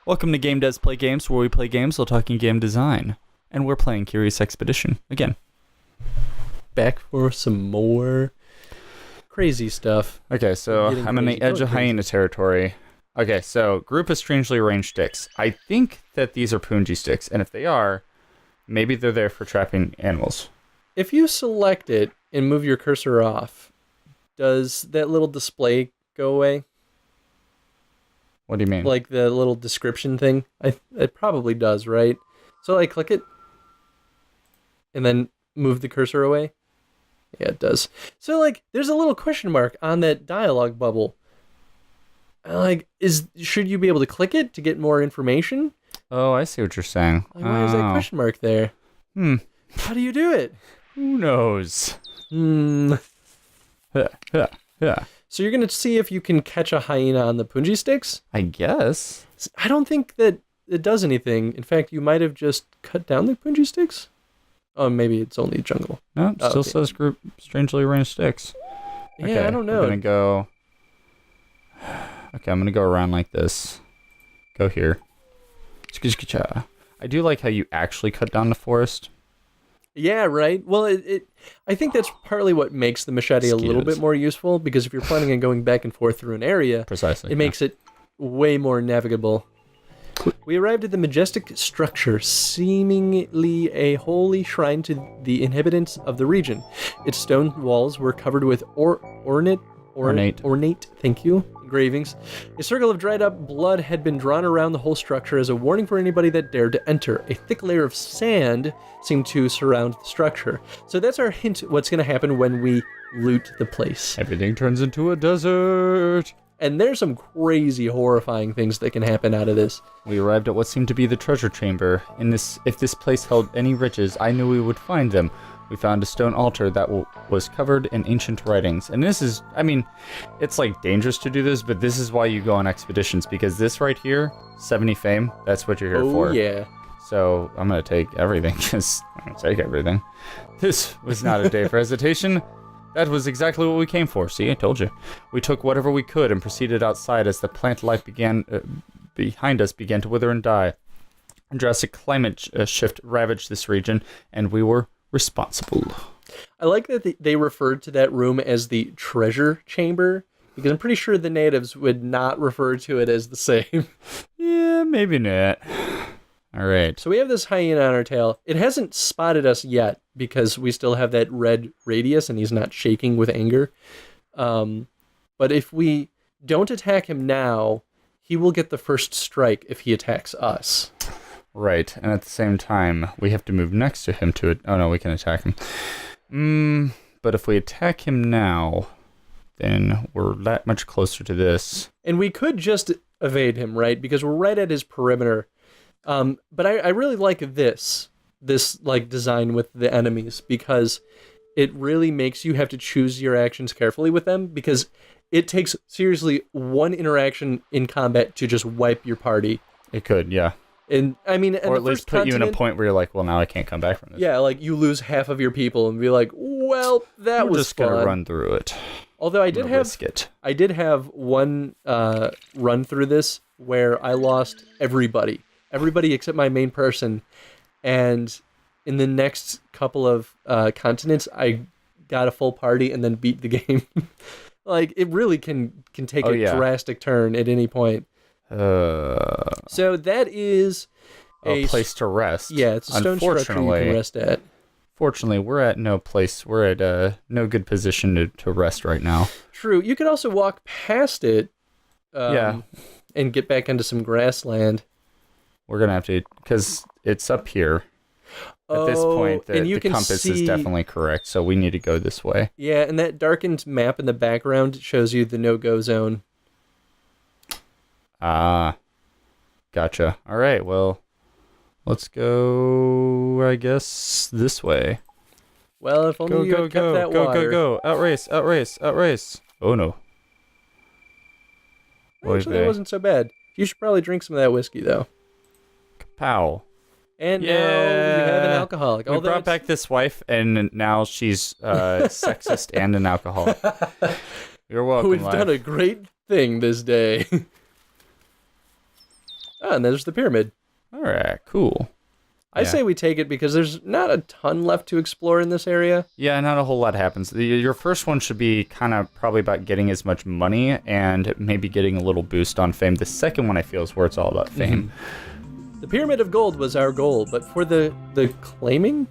Welcome to Game Does Play Games, where we play games while talking game design. And we're playing Curious Expedition again. Back for some more crazy stuff. Okay, so I'm on the edge of hyena territory. Okay, so group of strangely arranged sticks. I think that these are punji sticks, and if they are, maybe they're there for trapping animals. If you select it and move your cursor off, does that little display go away? What do you mean? Like the little description thing? It probably does, right? So I click it and then move the cursor away. Yeah, it does. So like there's a little question mark on that dialogue bubble. Like, should you be able to click it to get more information? Oh, I see what you're saying. Like, why is that question mark there? How do you do it? Who knows? Yeah. So you're going to see if you can catch a hyena on the punji sticks? I guess. I don't think that it does anything. In fact, you might have just cut down the punji sticks. Oh, maybe it's only jungle. No, it still says group strangely arranged sticks. Yeah, Okay, I don't know. I'm going to go... Okay, I'm going to go around like this. Go here. I do like how you actually cut down the forest. Yeah, right. Well, I think that's partly what makes the machete a little bit more useful, because if you're planning on going back and forth through an area, precisely, it makes it way more navigable. We arrived at the majestic structure, seemingly a holy shrine to the inhabitants of the region. Its stone walls were covered with ornate, thank you, engravings. A circle of dried up blood had been drawn around the whole structure as a warning for anybody that dared to enter. A thick layer of sand seemed to surround the structure. So that's our hint what's going to happen when we loot the place. Everything turns into a desert. And there's some crazy, horrifying things that can happen out of this. We arrived at what seemed to be the treasure chamber. If this place held any riches, I knew we would find them. We found a stone altar that was covered in ancient writings. And this is, I mean, it's like dangerous to do this, but this is why you go on expeditions, because this right here, 70 fame, that's what you're here for. Oh, yeah. So I'm going to take everything, because I'm going to take everything. This was not a day for hesitation. That was exactly what we came for. See, I told you. We took whatever we could and proceeded outside as the plant life behind us began to wither and die. A drastic climate shift ravaged this region, and we were responsible. I like that they referred to that room as the treasure chamber, because I'm pretty sure the natives would not refer to it as the same. Yeah, maybe not. All right. So we have this hyena on our tail. It hasn't spotted us yet because we still have that red radius and he's not shaking with anger. But if we don't attack him now, he will get the first strike if he attacks us. Right, and at the same time, we have to move next to him to it. Oh no, we can attack him. But if we attack him now, then we're that much closer to this. And we could just evade him, right? Because we're right at his perimeter. But I really like this like design with the enemies, because it really makes you have to choose your actions carefully with them, because it takes seriously one interaction in combat to just wipe your party. It could, yeah. And I mean, or at least put you in a point where you're like, well, now I can't come back from this. Yeah, like you lose half of your people and be like, well, that was just gonna run through it. Although I did have one run through this where I lost everybody except my main person, and in the next couple of continents, I got a full party and then beat the game. Like it really can take a drastic turn at any point. So that is a place to rest. Yeah, it's a stone structure you can rest at. Fortunately, we're at no place. We're at no good position to rest right now. True. You could also walk past it. And get back into some grassland. We're gonna have to, because it's up here. At this point, the compass is definitely correct, so we need to go this way. Yeah, and that darkened map in the background shows you the no-go zone. Ah, gotcha. All right, well, let's go, I guess, this way. Well, if only you had kept that water. Go. Outrace. Oh, no. Actually, that wasn't so bad. You should probably drink some of that whiskey, though. Kapow. And now you have an alcoholic. We brought back this wife, and now she's sexist and an alcoholic. You're welcome, We've done a great thing this day. Ah, and there's the pyramid. All right, cool. I say we take it because there's not a ton left to explore in this area. Yeah, not a whole lot happens. Your first one should be kind of probably about getting as much money and maybe getting a little boost on fame. The second one, I feel, is where it's all about fame. The Pyramid of Gold was our goal, but for the claiming?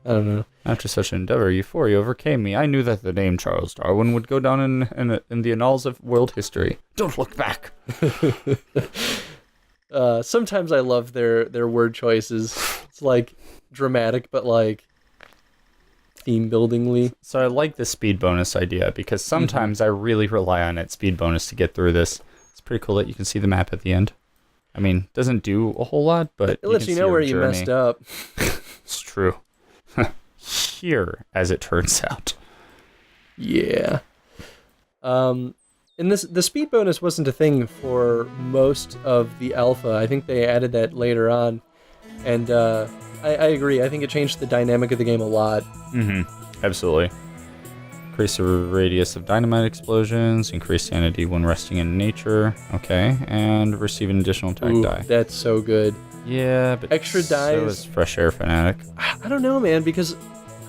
I don't know. After such an endeavor, euphoria overcame me. I knew that the name Charles Darwin would go down in the annals of world history. Don't look back. Sometimes I love their word choices. It's like dramatic, but like theme buildingly. So I like the speed bonus idea because sometimes I really rely on its speed bonus to get through this. It's pretty cool that you can see the map at the end. I mean, doesn't do a whole lot, but it lets you know where you messed up. It's true. Here, as it turns out. Yeah. And the speed bonus wasn't a thing for most of the alpha. I think they added that later on. And I agree. I think it changed the dynamic of the game a lot. Absolutely. Increase the radius of dynamite explosions. Increase sanity when resting in nature. Okay. And receive an additional attack die. That's so good. Yeah, but extra dice. So is Fresh Air Fanatic. I don't know, man, because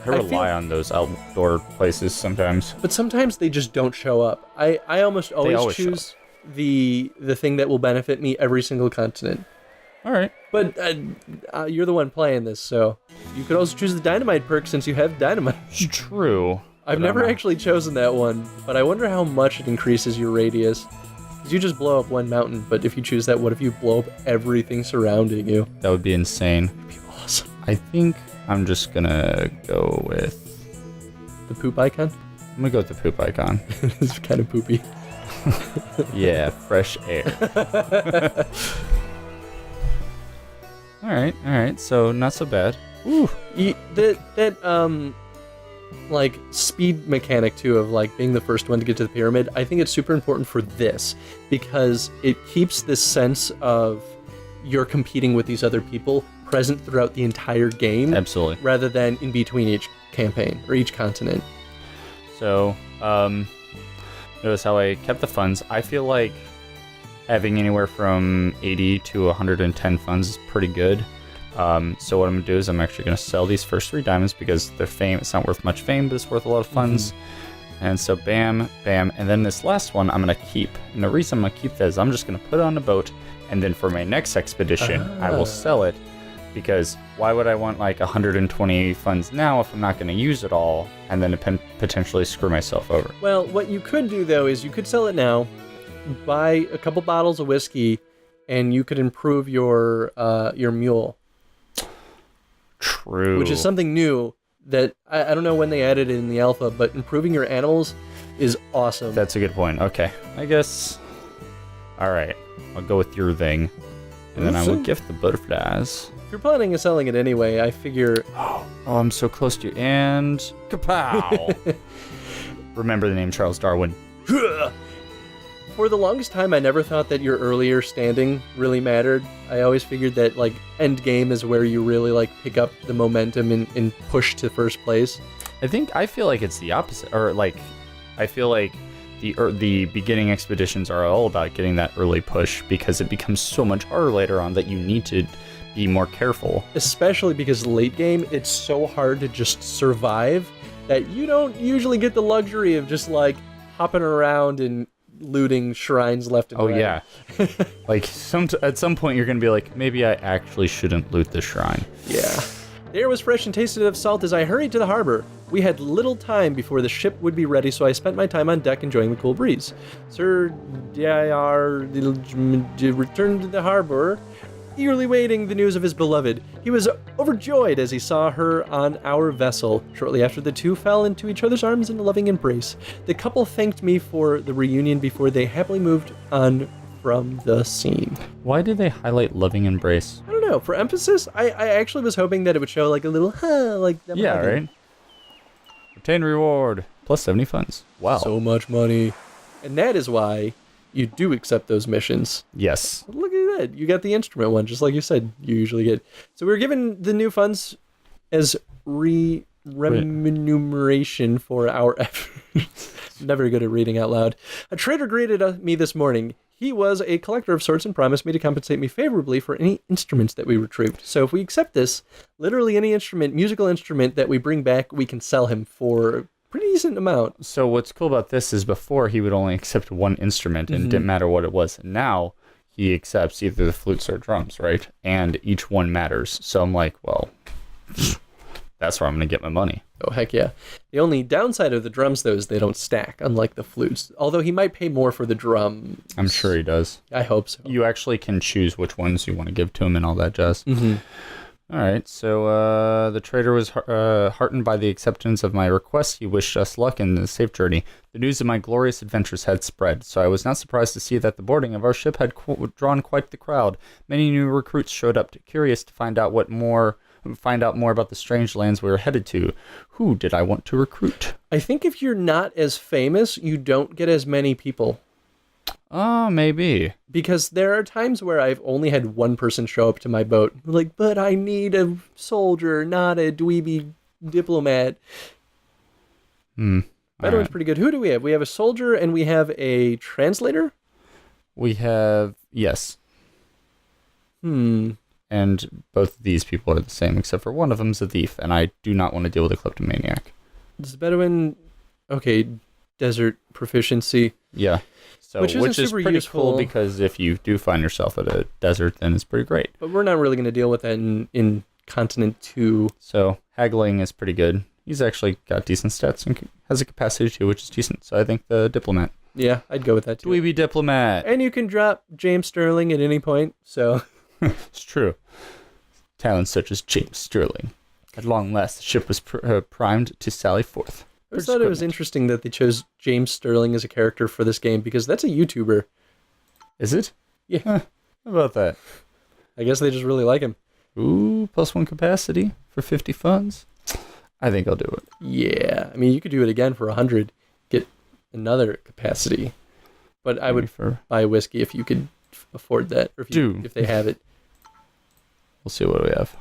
I rely on those outdoor places sometimes. But sometimes they just don't show up. I almost always choose the thing that will benefit me every single continent. All right. But you're the one playing this, so you could also choose the dynamite perk since you have dynamite. It's true. I've never actually chosen that one, but I wonder how much it increases your radius. Because you just blow up one mountain, but if you choose that, what if you blow up everything surrounding you? That would be insane. That'd be awesome. I think I'm just gonna go with the poop icon. I'm gonna go with the poop icon. It's kind of poopy. Yeah, fresh air. All right. So not so bad. Ooh, that like speed mechanic too of like being the first one to get to the pyramid. I think it's super important for this because it keeps this sense of you're competing with these other people present throughout the entire game. Absolutely. Rather than in between each campaign or each continent. So, notice how I kept the funds. I feel like having anywhere from 80 to 110 funds is pretty good. So what I'm gonna do is I'm actually gonna sell these first 3 diamonds because they're fame. It's not worth much fame, but it's worth a lot of funds. And so bam, bam, and then this last one I'm gonna keep. And the reason I'm gonna keep that is I'm just gonna put it on a boat, and then for my next expedition, I will sell it. Because why would I want like 120 funds now if I'm not gonna use it all, and then potentially screw myself over? Well, what you could do though is you could sell it now, buy a couple bottles of whiskey, and you could improve your mule. True. Which is something new that I don't know when they added it in the alpha, but improving your animals is awesome. That's a good point. Okay, I guess. All right, I'll go with your thing, and then I will gift the butterflies. If you're planning on selling it anyway, I figure. Oh, I'm so close to you. And kapow! Remember the name Charles Darwin. For the longest time, I never thought that your earlier standing really mattered. I always figured that like end game is where you really like pick up the momentum and push to first place. I feel like it's the opposite, or like I feel like the beginning expeditions are all about getting that early push because it becomes so much harder later on that you need to be more careful. Especially because late game, it's so hard to just survive that you don't usually get the luxury of just like hopping around and looting shrines left and right. Oh yeah. Like at some point you're gonna be like, maybe I actually shouldn't loot this shrine. Yeah. The air was fresh and tasted of salt as I hurried to the harbor. We had little time before the ship would be ready, so I spent my time on deck enjoying the cool breeze. Sir D.I.R. returned to the harbor, eagerly waiting the news of his beloved. He was overjoyed as he saw her on our vessel. Shortly after, the two fell into each other's arms in a loving embrace. The couple thanked me for the reunion before they happily moved on from the scene. Why did they highlight loving embrace? I don't know. For emphasis, I actually was hoping that it would show like a little, like them yeah, hugging. right? Retain reward. Plus 70 funds. Wow. So much money. And that is why you do accept those missions. Yes. Look at that. You got the instrument one, just like you said you usually get. So we were given the new funds as remuneration for our efforts. Never good at reading out loud. A trader greeted me this morning. He was a collector of sorts and promised me to compensate me favorably for any instruments that we retrieved. So if we accept this, literally any musical instrument that we bring back, we can sell him for a pretty decent amount. So what's cool about this is before he would only accept one instrument and it didn't matter what it was. Now he accepts either the flutes or drums, right? And each one matters. So I'm like, well, that's where I'm going to get my money. Oh, heck yeah. The only downside of the drums, though, is they don't stack, unlike the flutes. Although he might pay more for the drum. I'm sure he does. I hope so. You actually can choose which ones you want to give to him and all that jazz. Mm-hmm. All right, so the trader was heartened by the acceptance of my request. He wished us luck in the safe journey. The news of my glorious adventures had spread, so I was not surprised to see that the boarding of our ship had drawn quite the crowd. Many new recruits showed up, curious to find out more about the strange lands we were headed to. Who did I want to recruit? I think if you're not as famous, you don't get as many people. Oh, maybe. Because there are times where I've only had one person show up to my boat. Like, but I need a soldier, not a dweeby diplomat. That one's pretty good. Who do we have? We have a soldier and we have a translator? We have, yes. And both of these people are the same, except for one of them's a thief, and I do not want to deal with a kleptomaniac. Is Bedouin... Okay, desert proficiency. Yeah. So, which is pretty useful. cool, because if you do find yourself at a desert, then it's pretty great. But we're not really going to deal with that in Continent 2. So haggling is pretty good. He's actually got decent stats and has a capacity too, which is decent. So I think the diplomat. Yeah, I'd go with that too. Dweeby diplomat. And you can drop James Sterling at any point, so... It's true. Talents such as James Sterling. At long last, the ship was primed to sally forth. I just thought it was interesting that they chose James Sterling as a character for this game, because that's a YouTuber. Is it? Yeah. How about that? I guess they just really like him. Ooh, +1 capacity for 50 funds. I think I'll do it. Yeah. I mean, you could do it again for 100, get another capacity. But I would buy whiskey if you could afford that, or if they have it. We'll see what we have.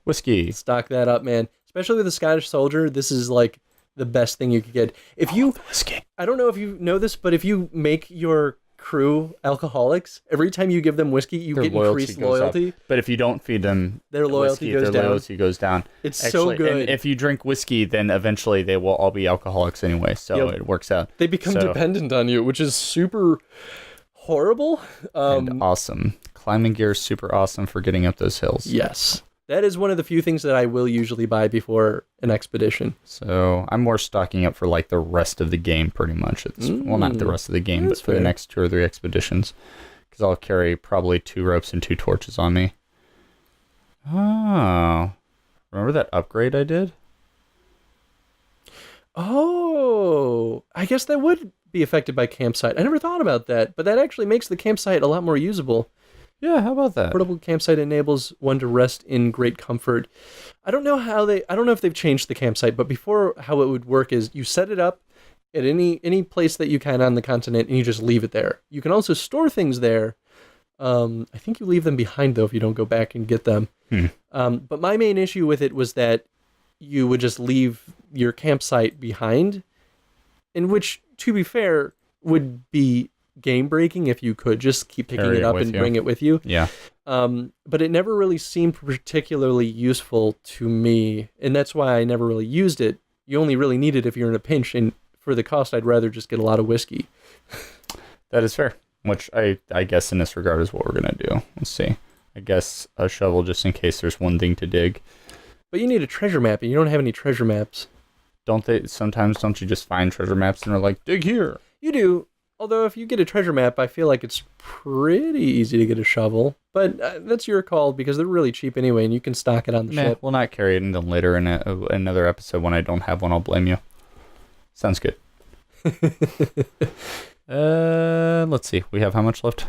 Whiskey. Stock that up, man. Especially with the Scottish soldier, this is like the best thing you could get. If you, whiskey. I don't know if you know this, but if you make your crew alcoholics, every time you give them whiskey, you get increased loyalty. But if you don't feed them their loyalty goes down. It's actually, so good. And if you drink whiskey, then eventually they will all be alcoholics anyway. So it works out. They become dependent on you, which is super horrible. And awesome. Climbing gear is super awesome for getting up those hills. Yes. That is one of the few things that I will usually buy before an expedition. So I'm more stocking up for like the rest of the game pretty much. Well, not the rest of the game, but for the next 2 or 3 expeditions. Because I'll carry probably 2 ropes and 2 torches on me. Oh. Remember that upgrade I did? Oh. I guess that would be affected by campsite. I never thought about that, but that actually makes the campsite a lot more usable. Yeah, how about that? Portable campsite enables one to rest in great comfort. I don't know if they've changed the campsite, but before, how it would work is you set it up at any place that you can on the continent and you just leave it there. You can also store things there. I think you leave them behind though if you don't go back and get them. But my main issue with it was that you would just leave your campsite behind, in which, to be fair, would be game breaking if you could just keep picking it up and bring it with you. Yeah. But it never really seemed particularly useful to me, and that's why I never really used it. You only really need it if you're in a pinch, and for the cost, I'd rather just get a lot of whiskey. That is fair, which I guess in this regard is what we're going to do. Let's see. I guess a shovel just in case there's one thing to dig. But you need a treasure map, and you don't have any treasure maps. Don't you just find treasure maps and are like, dig here? You do. Although if you get a treasure map, I feel like it's pretty easy to get a shovel. But that's your call, because they're really cheap anyway, and you can stock it on the ship. We'll not carry it until later in another episode when I don't have one. I'll blame you. Sounds good. Let's see. We have how much left?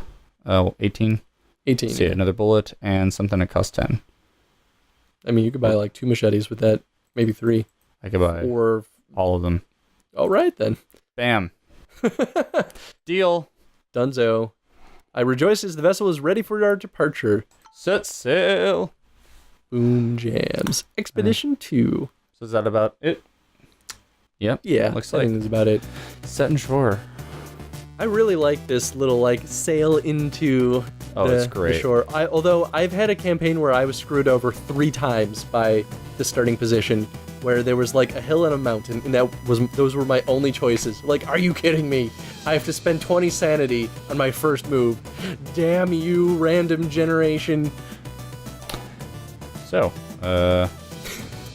18? 18. Let's see, another bullet and something that costs 10. I mean, you could buy like 2 machetes with that. Maybe 3. I could buy all of them. All right, then. Bam. Deal. Dunzo. I rejoice as the vessel is ready for our departure. Set sail. Boom jams. Expedition 2. So is that about it? Yep. Yeah, looks I like think that's about it. Set and shore. I really like this little like sail into it's the great. shore. Although I've had a campaign where I was screwed over 3 times by the starting position, where there was like a hill and a mountain, and those were my only choices. Like, are you kidding me? I have to spend 20 sanity on my first move. Damn you, random generation. So, yeah,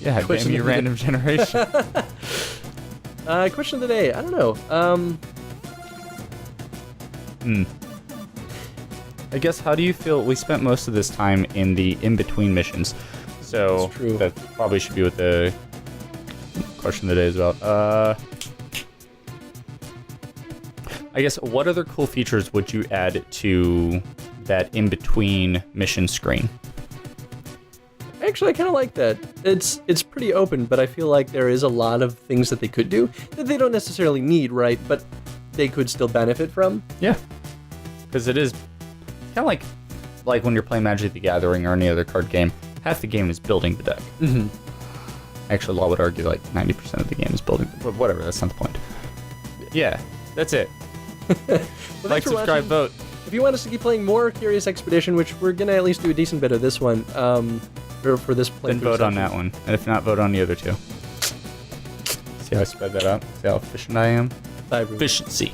damn you, random generation. Question of the day. I don't know. I guess, how do you feel? We spent most of this time in the in-between missions, so That's true. that probably should be what the question of the day is about. I guess, what other cool features would you add to that in-between mission screen? Actually, I kind of like that. It's pretty open, but I feel like there is a lot of things that they could do that they don't necessarily need, right? But they could still benefit from. Yeah, because it is kind of like when you're playing Magic the Gathering or any other card game, half the game is building the deck. Mm-hmm. Actually, I would argue like 90% of the game is building, but whatever, that's not the point. Yeah, that's it. Well, Like, subscribe, watching. vote. If you want us to keep playing more Curious Expedition, which we're gonna at least do a decent bit of this one, or for this playthrough, Then vote on that one, and if not, vote on the other two. See how I spread that out? See how efficient I am? Bye, Bruce. Efficiency.